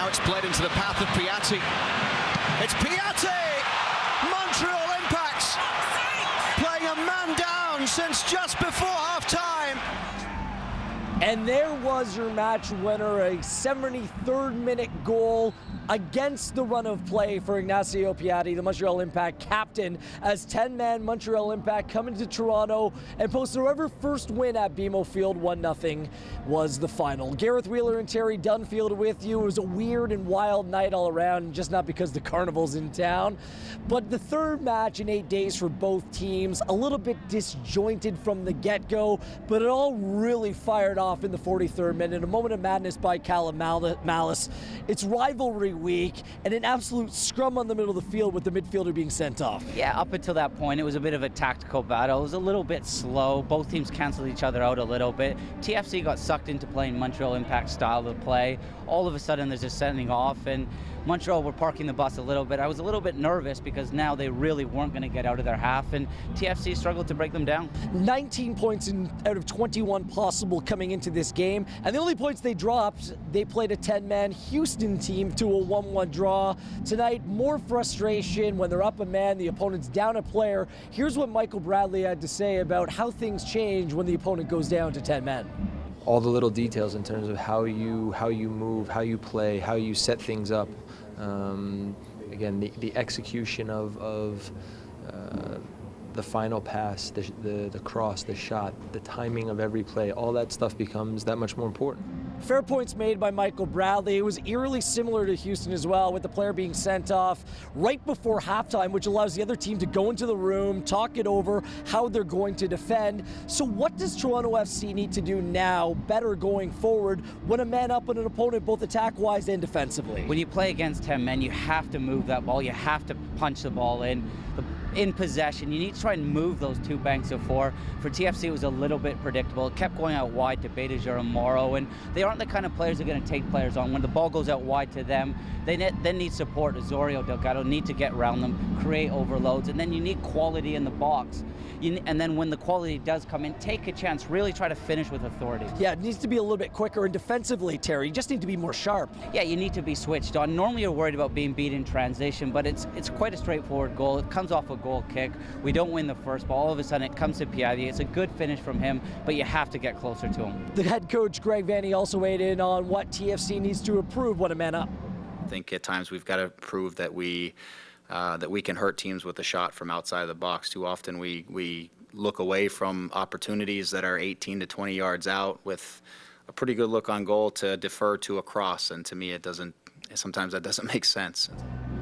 Now it's bled into the path of Piatti. It's Piatti! Montreal Impacts playing a man down since just before half-time. And there was your match winner, a 73rd minute goal against the run of play for Ignacio Piatti, the Montreal Impact captain, as 10-man Montreal Impact coming to Toronto and post their ever first win at BMO Field. 1-0 was the final. Gareth Wheeler and Terry Dunfield with you. It was a weird and wild night all around, just not because the Carnival's in town, but the third match in 8 days for both teams, a little bit disjointed from the get-go, but it all really fired off in the 43rd minute. A moment of madness by Callum Malice. It's rivalry week and an absolute scrum on the middle of the field with the midfielder being sent off. Yeah, up until that point, it was a bit of a tactical battle. It was a little bit slow. Both teams canceled each other out a little bit. TFC got sucked into playing Montreal Impact style of play. All of a sudden, there's just sending off, and Montreal were parking the bus a little bit. I was a little bit nervous because now they really weren't going to get out of their half, and TFC struggled to break them down. 19 points out of 21 possible coming into this game, and the only points they dropped, they played a 10-man Houston team to a 1-1 draw. Tonight, more frustration when they're up a man, the opponent's down a player. Here's what Michael Bradley had to say about how things change when the opponent goes down to 10 men. All the little details in terms of how you move, how you play, how you set things up. Again, the execution of the final pass, the cross, the shot, the timing of every play, all that stuff becomes that much more important. Fair points made by Michael Bradley. It was eerily similar to Houston as well, with the player being sent off right before halftime, which allows the other team to go into the room, talk it over, how they're going to defend. So what does Toronto FC need to do now better going forward when a man up on an opponent, both attack-wise and defensively? When you play against 10 men, you have to move that ball. You have to punch the ball in possession. You need to try and move those two banks of four. For TFC, it was a little bit predictable. It kept going out wide to Beidejer and Morrow, and they aren't the kind of players that are going to take players on. When the ball goes out wide to them, they then need support. Azorio, Delgado need to get around them, create overloads, and then you need quality in the box. And then when the quality does come in, take a chance, really try to finish with authority. Yeah, it needs to be a little bit quicker, and defensively, Terry, you just need to be more sharp. Yeah, you need to be switched on. Normally you're worried about being beat in transition, but it's quite a straightforward goal. It comes off a goal kick. We don't win the first ball. All of a sudden it comes to Piatti. It's a good finish from him, but you have to get closer to him. The head coach, Greg Vanney, also weighed in on what TFC needs to improve when a man up. I think at times we've got to prove that we can hurt teams with a shot from outside of the box. Too often we look away from opportunities that are 18 to 20 yards out with a pretty good look on goal to defer to a cross, and to me sometimes that doesn't make sense.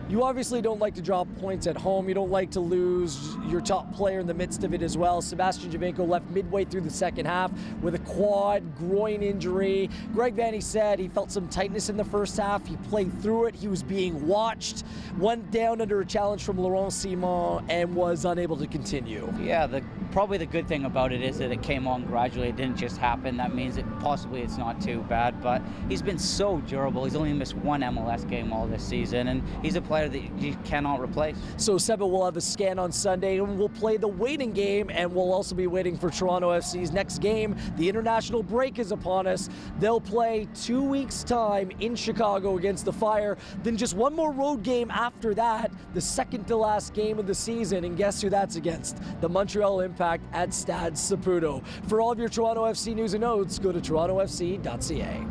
You obviously don't like to drop points at home. You don't like to lose your top player in the midst of it as well. Sebastian Giovinco left midway through the second half with a quad groin injury. Greg Vanney said he felt some tightness in the first half. He played through it. He was being watched, went down under a challenge from Laurent Simon, and was unable to continue. Yeah, probably the good thing about it is that it came on gradually. It didn't just happen. That means possibly it's not too bad, but he's been so durable. He's only missed one MLS game all this season, and he's a player that you cannot replace. So Seba will have a scan on Sunday, and we'll play the waiting game, and we'll also be waiting for Toronto FC's next game. The international break is upon us. They'll play 2 weeks' time in Chicago against the Fire. Then just one more road game after that, the second to last game of the season, and guess who that's against? The Montreal Impact at Stade Saputo. For all of your Toronto FC news and notes, go to torontofc.ca.